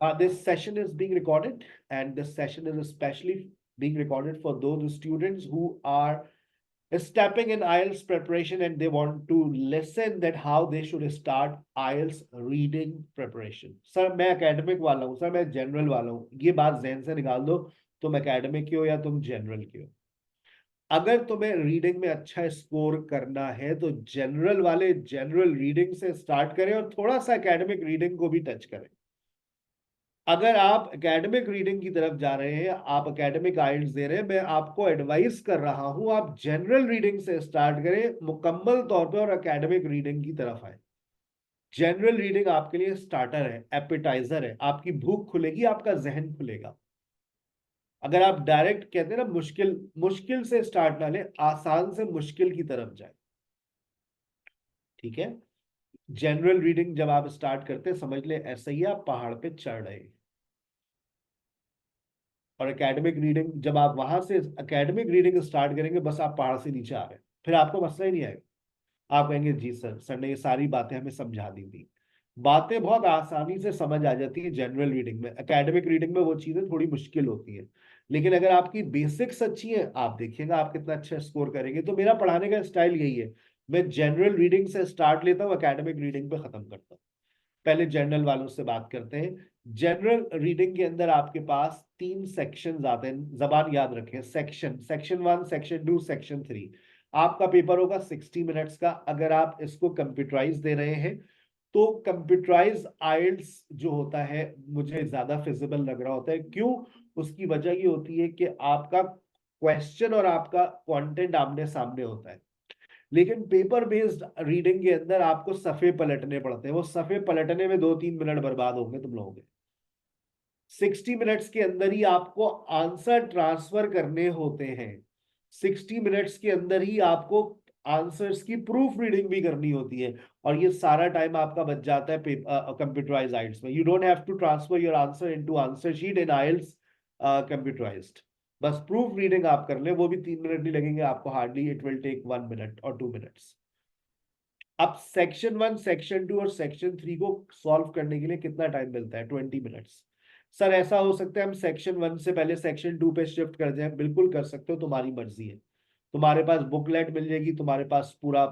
This session is being recorded, and this session is especially being recorded for those students who are stepping in IELTS preparation and they want to listen that how they should start IELTS reading preparation. Sir मैं academic वाला हूँ, sir मैं general वाला हूँ, ये बात जहन से निकाल दो, तुम एकेडमिक की हो या तुम जनरल की हो। अगर तुम्हें रीडिंग में अच्छा स्कोर करना है तो जनरल वाले जनरल रीडिंग से स्टार्ट करें और थोड़ा सा एकेडमिक रीडिंग को भी टच करें। अगर आप एकेडमिक रीडिंग की तरफ जा रहे हैं, आप एकेडमिक आइल्स दे रहे हैं, मैं आपको एडवाइस कर रहा हूं आप जनरल रीडिंग से स्टार्ट करें मुकम्मल तौर पे और एकेडमिक रीडिंग की तरफ आए। जनरल रीडिंग आपके लिए स्टार्टर है, एपिटाइजर है, आपकी भूख खुलेगी, आपका जहन खुलेगा। अगर आप डायरेक्ट कहते हैं ना मुश्किल मुश्किल से स्टार्ट ना लें, आसान से मुश्किल की तरफ जाए। ठीक है, जनरल रीडिंग जब आप स्टार्ट करते हैं समझ ले ऐसा ही आप पहाड़ पे चढ़ रहे हैं। और एकेडमिक रीडिंग जब आप वहां से एकेडमिक रीडिंग स्टार्ट करेंगे बस आप पहाड़ से नीचे आ रहे हैं, फिर आपको मसला ही नहीं आएगा। आप कहेंगे जी सर ने ये सारी बातें हमें समझा दी थी। बातें बहुत आसानी से समझ आ जाती है जनरल रीडिंग में, एकेडमिक रीडिंग में वो चीजें थोड़ी मुश्किल होती है। लेकिन अगर आपकी बेसिक्स अच्छी है आप देखिएगा आप कितना अच्छा स्कोर करेंगे। तो मेरा पढ़ाने का स्टाइल यही है, मैं जनरल रीडिंग से स्टार्ट लेता हूँ, एकेडमिक रीडिंग पे खत्म करता हूँ। पहले जनरल वालों से बात करते हैं। जनरल रीडिंग के अंदर आपके पास 3 सेक्शन आते हैं, जबान याद रखें। Section 1, section 2, section 3। आपका पेपर होगा 60 मिनट्स का। अगर आप इसको कंप्यूटराइज दे रहे हैं तो कंप्यूटराइज आइल्स जो होता है मुझे ज्यादा फिजिबल लग रहा होता है। क्यों? उसकी वजह ये होती है कि आपका क्वेश्चन और आपका कंटेंट आमने सामने होता है। लेकिन पेपर बेस्ड रीडिंग के अंदर आपको सफे पलटने पड़ते हैं, वो सफे पलटने में 2-3 मिनट बर्बाद होंगे तुम लोगों के। 60 मिनट्स के अंदर ही आपको आंसर ट्रांसफर करने होते हैं। 60 मिनट्स के अंदर ही आपको आंसर्स की प्रूफ रीडिंग भी करनी होती है। और ये सारा टाइम आपका बच जाता है कंप्यूटराइज आइल्स में। You don't have to transfer your answer into answer sheet in IELTS computerised. बस प्रूफ रीडिंग आप कर ले, वो भी 3 मिनट नहीं लगेंगे आपको, hardly it will take 1 minute और 2 मिनट्स। अब सेक्शन 1, सेक्शन 2 और सेक्शन 3 को सॉल्व करने के लिए कितना टाइम मिलता है? 20 मिनट्स। सर ऐसा हो सकता है हम सेक्शन 1 से पहले सेक्शन 2 पे शिफ्ट कर जाए, बिल्कुल कर सकते हो, तुम्हारी मर्जी है। तुम्हारे पास बुकलेट मिल जाएगी, तुम्हारे पास पूरा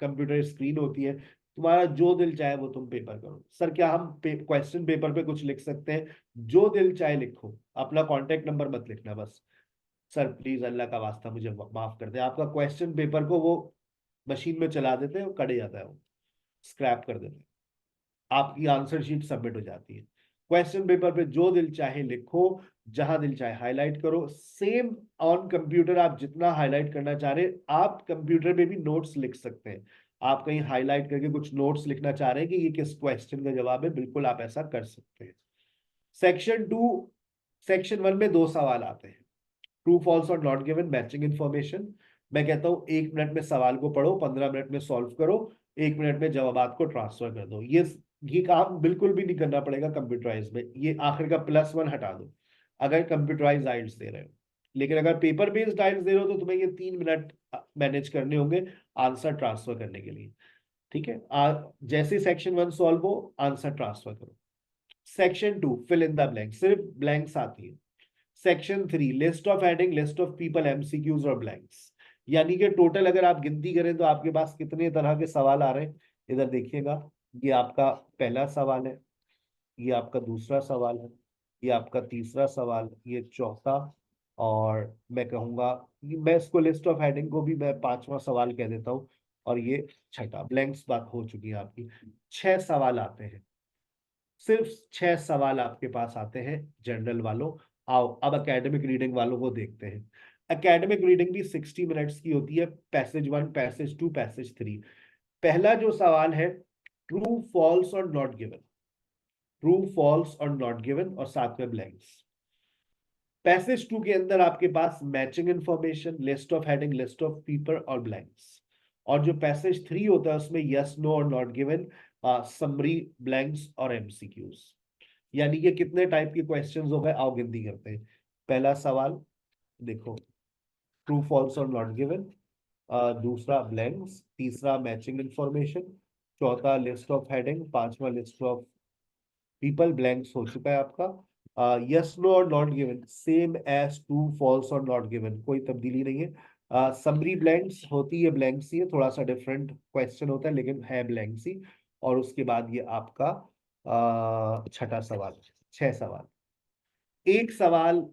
कंप्यूटर स्क्रीन होती है, तुम्हारा जो दिल चाहे वो तुम पेपर करो। सर क्या हम क्वेश्चन पेपर पे कुछ लिख सकते हैं? जो दिल चाहे लिखो, अपना कॉन्टेक्ट नंबर मत लिखना बस। सर प्लीज अल्लाह का वास्ता मुझे माफ कर दे, आपका क्वेश्चन पेपर को वो मशीन में चला देते हैं, वो कट जाता है, वो स्क्रैप कर देते हैं, आपकी आंसर शीट सबमिट हो जाती है। क्वेश्चन पेपर पे जो दिल चाहे लिखो, जहां दिल चाहे हाईलाइट करो। सेम ऑन कंप्यूटर आप जितना हाईलाइट करना चाह रहे हैं, आप कंप्यूटर पे भी नोट्स लिख सकते हैं। आप कहीं हाईलाइट करके कुछ नोट्स लिखना चाह रहे हैं कि ये किस क्वेश्चन का जवाब है, बिल्कुल आप ऐसा कर सकते हैं। सेक्शन 2, सेक्शन 1 में 2 सवाल आते हैं, ट्रू फॉल्स और नॉट गिवन, मैचिंग इन्फॉर्मेशन। मैं कहता हूं 1 मिनट में सवाल को पढ़ो, 15 मिनट में सॉल्व करो, 1 मिनट में जवाब को ट्रांसफर कर दो। ये काम बिल्कुल भी नहीं करना पड़ेगा कंप्यूटराइज में। ये आखिर का +1 हटा दो अगर कंप्यूटराइज आइल्स दे रहे हो। लेकिन अगर पेपर बेस्ड आइल्स दे रहे हो तो तुम्हें ये 3 मिनट मैनेज करने होंगे आंसर ट्रांसफर करने के लिए। ठीक है, जैसे सेक्शन 1 सॉल्व हो आंसर ट्रांसफर करो। Section 2 fill in the blank, सिर्फ ब्लैंक्स आती है। Section 3 list of heading, list of people, MCQs और ब्लैंक्स। यानी कि टोटल अगर आप गिनती करें तो आपके पास कितने तरह के सवाल आ रहे हैं, इधर देखिएगा। ये आपका पहला सवाल है, ये आपका दूसरा सवाल है, ये आपका तीसरा सवाल, ये चौथा, और मैं कहूंगा मैं इसको लिस्ट ऑफ हेडिंग को भी मैं 5वां सवाल कह देता हूँ। और ये छठा, ब्लैंक्स बात हो चुकी है आपकी। 6 सवाल आते हैं, सिर्फ 6 सवाल आपके पास आते हैं जनरल वालों। आओ अब एकेडमिक रीडिंग वालों को देखते हैं। एकेडमिक रीडिंग भी 60 मिनट्स की होती है, पैसेज 1, पैसेज 2, पैसेज 3। पहला जो सवाल है, ट्रू फॉल्स और नॉट गिवन, ट्रू फॉल्स और नॉट गिवन और साथ में ब्लैंक्स। पैसेज 2 के अंदर आपके पास matching information, list of heading, list of people और ब्लैंक्स। और जो पैसेज 3 होता है उसमें यस, नो और नॉट गिवन, समरी, ब्लैंक्स और एमसीक्यूज। यानी कि कितने टाइप के क्वेश्चंस हो गए, आओ गिनती करते हैं। पहला सवाल देखो, ट्रू फॉल्स और नॉट गिवन, दूसरा ब्लैंक्स, तीसरा मैचिंग इंफॉर्मेशन, चौथा लिस्ट ऑफ हेडिंग, पांचवा लिस्ट ऑफ पीपल ब्लैंक्स हो चुका है आपका। यस नो और not given same as true false और नॉट गिवन, कोई तब्दीली नहीं है। समरी ब्लैंक्स होती है ब्लैंक्स ही है, थोड़ा सा डिफरेंट क्वेश्चन होता है लेकिन है ब्लैंक्स ही। और उसके बाद ये आपका छठा सवाल, 6 सवाल। एक सवाल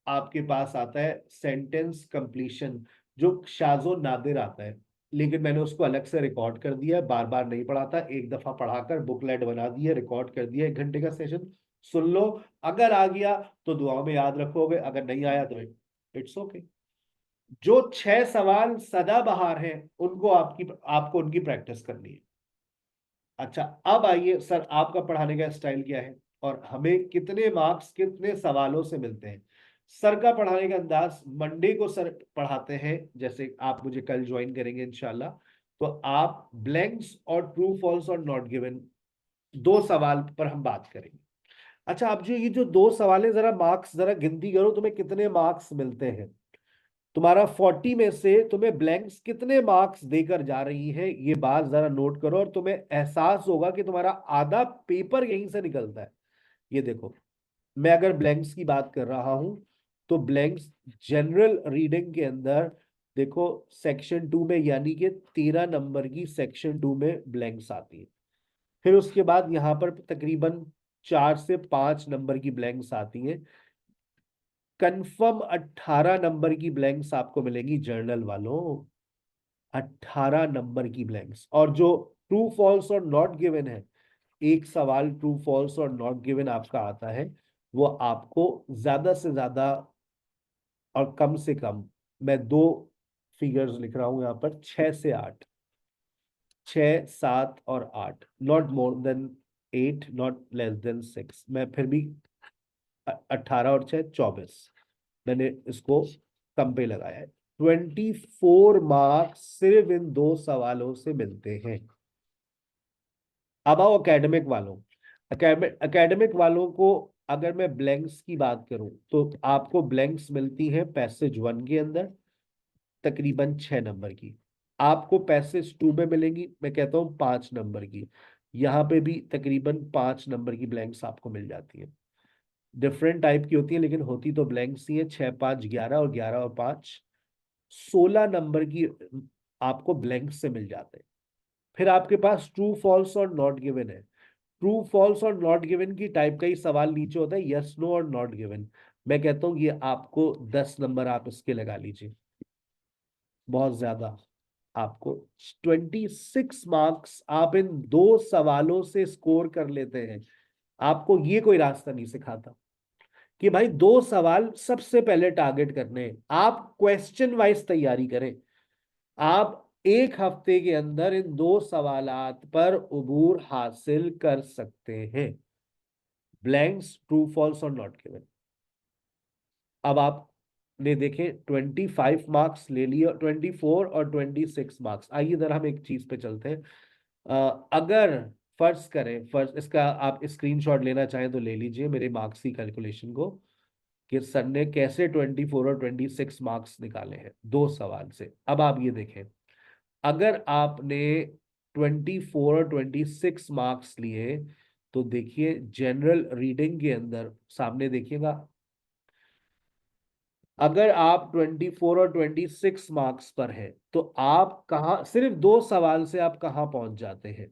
आपके पास आता है सेंटेंस कंप्लीशन, जो शाज़ो नादिर आता है, लेकिन मैंने उसको अलग से रिकॉर्ड कर दिया है, बार बार नहीं पढ़ाता, एक दफा पढ़ाकर बुकलेट बना दी है, रिकॉर्ड कर दिया 1 घंटे का सेशन, सुन लो। अगर आ गया तो दुआओं में याद रखोगे, अगर नहीं आया तो इट्स ओके। जो 6 सवाल सदाबहार हैं उनको आपको उनकी प्रैक्टिस करनी है। अच्छा, अब आइए सर आपका पढ़ाने का स्टाइल क्या है और हमें कितने मार्क्स कितने सवालों से मिलते हैं। सर का पढ़ाने का अंदाज, मंडे को सर पढ़ाते हैं, जैसे आप मुझे कल ज्वाइन करेंगे इंशाल्लाह, तो आप ब्लैंक्स और ट्रू फॉल्स और नॉट गिवन 2 सवाल पर हम बात करेंगे। अच्छा, आप जो ये जो 2 सवाल है, जरा मार्क्स जरा गिनती करो, तुम्हें कितने मार्क्स मिलते हैं। तुम्हारा 40 में से तुम्हें ब्लैंक्स कितने मार्क्स देकर जा रही है, ये बात जरा नोट करो, और तुम्हें एहसास होगा कि तुम्हारा आधा पेपर यहीं से निकलता है। ये देखो, मैं अगर ब्लैंक्स की बात कर रहा हूं तो ब्लैंक्स जनरल रीडिंग के अंदर देखो, सेक्शन 2 में, यानी कि 13 नंबर की सेक्शन 2 में ब्लैंक्स आती है। फिर उसके बाद यहाँ पर तकरीबन 4 से 5 नंबर की ब्लैंक्स आती हैं। कंफर्म 18 नंबर की ब्लैंक्स आपको मिलेंगी जर्नल वालों, 18 नंबर की ब्लैंक्स। और जो ट्रू फॉल्स और नॉट गिवन है, एक सवाल ट्रू फॉल्स और नॉट गिवन आपका आता है, वो आपको ज्यादा से ज्यादा और कम से कम, मैं 2 फिगर्स लिख रहा हूं यहां पर, 6 से 8, 6, 7 और 8, not more than 8, not less than 6। मैं फिर भी 18 और 6, 24, मैंने इसको कम पे लगाया है। 24 मार्क्स सिर्फ इन 2 सवालों से मिलते हैं। अब आओ एकेडमिक वालों, एकेडमिक वालों को अगर मैं ब्लैंक्स की बात करूं तो आपको ब्लैंक्स मिलती है पैसेज 1 के अंदर तकरीबन 6 नंबर की, आपको पैसेज 2 में मिलेंगी, मैं कहता हूं 5 नंबर की, यहाँ पे भी तकरीबन 5 नंबर की ब्लैंक्स आपको मिल जाती है। डिफरेंट टाइप की होती है लेकिन होती तो ब्लैंक्स ही है। 6, 5, 11 और 11 और 5, 16 नंबर की आपको ब्लैंक से मिल जाते हैं। फिर आपके पास ट्रू फॉल्स और नॉट गिवन है। ट्रू फॉल्स और नॉट गिवन की टाइप का ही सवाल नीचे होता है, यस नो और नॉट गिवन। मैं कहता हूं ये आपको 10 नंबर आप इसके लगा लीजिए, बहुत ज्यादा। आपको 26 मार्क्स आप इन 2 सवालों से स्कोर कर लेते हैं। आपको ये कोई रास्ता नहीं सिखाता कि भाई 2 सवाल सबसे पहले टारगेट करने हैं। आप क्वेश्चन वाइज तैयारी करें, आप एक हफ्ते के अंदर इन 2 सवालात पर उबूर हासिल कर सकते हैं। ब्लैंक्स, ट्रू फॉल्स और नॉट गिवन। अब आपने देखे 25 मार्क्स ले लिए, 24 और 26 मार्क्स। आइए जरा हम एक चीज पे चलते हैं। अगर फर्ज करें, फर्ज इसका आप स्क्रीनशॉट लेना चाहें तो ले लीजिए मेरे मार्क्स की कैलकुलेशन को, कि सर ने कैसे 24 और 26 मार्क्स निकाले हैं 2 सवाल से। अब आप ये देखें, अगर आपने 24 और 26 मार्क्स लिए तो देखिए जनरल रीडिंग के अंदर सामने देखिएगा, अगर आप 24 और 26 मार्क्स पर है तो आप कहाँ, सिर्फ 2 सवाल से आप कहाँ पहुंच जाते हैं।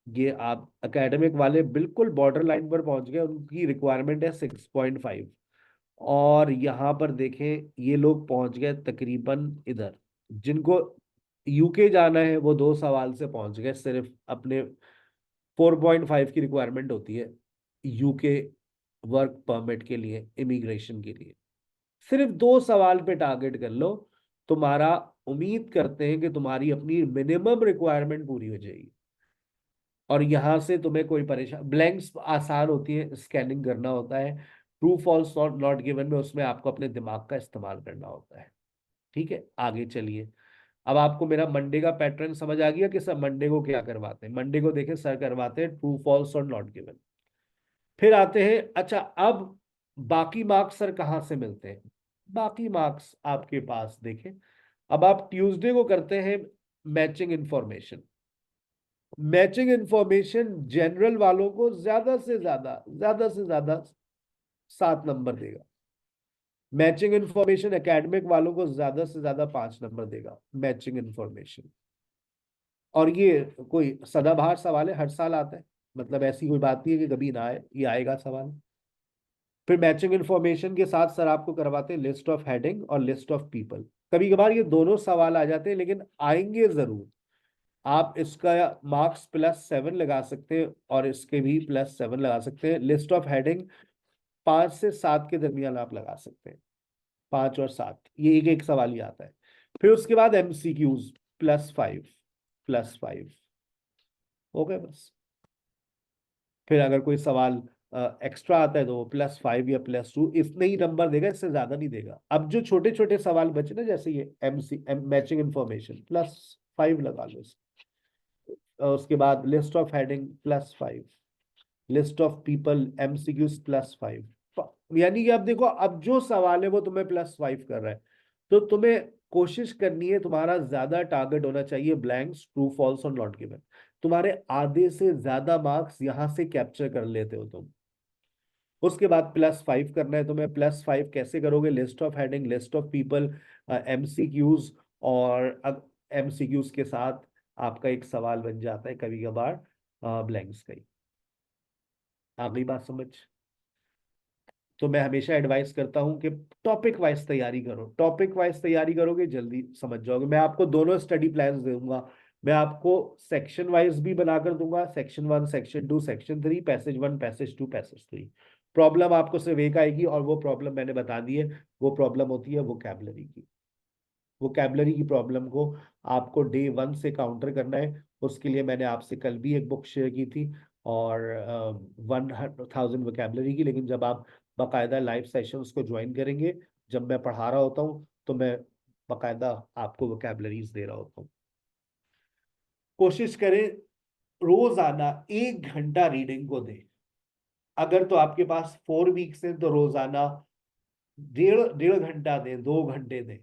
ये आप एकेडमिक वाले बिल्कुल बॉर्डर लाइन पर पहुंच गए, उनकी रिक्वायरमेंट है 6.5। और यहाँ पर देखें ये लोग पहुंच गए तकरीबन इधर, जिनको यूके जाना है वो 2 सवाल से पहुंच गए, सिर्फ अपने 4.5 की रिक्वायरमेंट होती है यूके वर्क परमिट के लिए, इमिग्रेशन के लिए। सिर्फ 2 सवाल पे टारगेट कर लो, तुम्हारा, उम्मीद करते हैं कि तुम्हारी अपनी मिनिमम रिक्वायरमेंट पूरी हो जाएगी। और यहां से तुम्हें कोई परेशान, ब्लैंक्स आसान होती है, स्कैनिंग करना होता है। True false not not given में उसमें आपको अपने दिमाग का इस्तेमाल करना होता है। ठीक है, आगे चलिए। अब आपको मेरा मंडे का पैटर्न समझ आ गया कि सर मंडे को क्या करवाते हैं। मंडे को देखें सर करवाते हैं ट्रू फॉल्स और नॉट गिवन। फिर आते हैं, अच्छा अब बाकी मार्क्स सर कहाँ से मिलते हैं। बाकी मार्क्स आपके पास देखें, अब आप ट्यूसडे को करते हैं matching information. Matching information general वालों को ज्यादा से ज्यादा 7 नंबर देगा। मैचिंग इंफॉर्मेशन एकेडमिक वालों को ज्यादा से ज्यादा 5 नंबर देगा मैचिंग इंफॉर्मेशन। और ये कोई सदाबहार सवाल है, हर साल आता है, मतलब ऐसी कोई बात नहीं है कि कभी ना आए, ये आएगा सवाल। फिर मैचिंग इंफॉर्मेशन के साथ सर आपको करवाते हैं लिस्ट ऑफ हेडिंग और लिस्ट ऑफ पीपल। कभी कभार ये दोनों सवाल आ जाते हैं, लेकिन आएंगे जरूर। आप इसका मार्क्स +7 लगा सकते हैं और इसके भी +7 लगा सकते हैं। लिस्ट ऑफ हेडिंग 5 से 7 के दरमियान आप लगा सकते हैं, 5 और 7, ये एक एक सवाल ही आता है। फिर उसके बाद MCQs +5 हो गए बस। फिर अगर कोई सवाल एक्स्ट्रा आता है तो वो +5 या +2 इतने ही नंबर देगा, इससे ज्यादा नहीं देगा। अब जो छोटे छोटे सवाल बचे ना, जैसे ये मैचिंग इंफॉर्मेशन +5 लगा लो उसके बाद list of heading +5, list of people MCQs +5। यानी कि अब देखो, अब जो सवाल है वो तुम्हें +5 कर रहा है, तो तुम्हें कोशिश करनी है, तुम्हारा ज्यादा टारगेट होना चाहिए ब्लैंक्स, ट्रू फॉल्स और नॉट गिवन। तुम्हारे आधे से ज्यादा मार्क्स यहां से कैप्चर कर लेते हो तुम। उसके बाद +5 करना है तुम्हें। +5 कैसे करोगे? List of heading, list of people, MCQs, और अब MCQs के साथ आपका एक सवाल बन जाता है कभी कभार ब्लैंक्स का ही। आ गई बात समझ? तो मैं हमेशा एडवाइस करता हूं कि टॉपिक वाइज तैयारी करो। टॉपिक वाइज तैयारी करोगे जल्दी समझ जाओगे। मैं आपको दोनों स्टडी प्लान्स दूंगा। मैं आपको सेक्शन वाइज भी बनाकर दूंगा, section 1, section 2, section 3, passage 1, passage 2, passage 3। Problem आपको सिर्फ एक आएगी, और वो प्रॉब्लम मैंने बता दी है। वो प्रॉब्लम होती है वोकैबुलरी की। वोकैबुलरी की प्रॉब्लम को आपको डे 1 से काउंटर करना है। उसके लिए मैंने आपसे कल भी एक बुक शेयर की थी, और 1000 वोकैबुलरी की। लेकिन जब आप बाकायदा लाइव सेशंस को ज्वाइन करेंगे, जब मैं पढ़ा रहा होता हूँ, तो मैं बाकायदा आपको वोकैबुलरीज दे रहा होता हूँ। कोशिश करें रोजाना 1 घंटा रीडिंग को दें। अगर तो आपके पास 4 वीक्स है तो रोजाना 1.5 घंटा दें, 2 घंटे दें।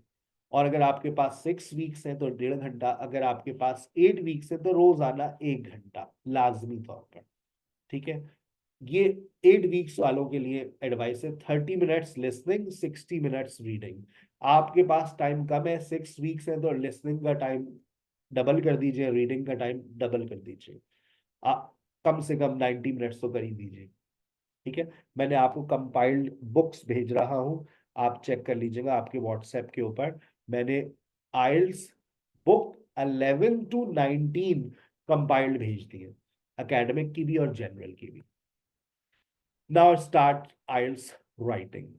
और अगर आपके पास 6 वीक्स है तो 1.5 घंटा। अगर आपके पास 8 वीक्स है तो रोजाना 1 घंटा लाजमी तौर पर। ठीक है? ये 8 वीक्स वालों के लिए एडवाइस है। 30 मिनट्स लिसनिंग, 60 मिनट्स रीडिंग। आपके पास टाइम कम है, 6 वीक्स है, तो लिसनिंग का टाइम डबल कर दीजिए, रीडिंग का टाइम डबल कर दीजिए। आ, कम से कम 90 मिनट्स तो कर ही दीजिए। ठीक है? मैंने आपको कंपाइल्ड बुक्स भेज रहा हूं, आप चेक कर लीजिएगा आपके व्हाट्सएप के ऊपर। मैंने आइल्स बुक 11 to 19 कंपाइल्ड भेज दी है, एकेडमिक की भी और जनरल की भी। नाउ स्टार्ट आइल्स राइटिंग।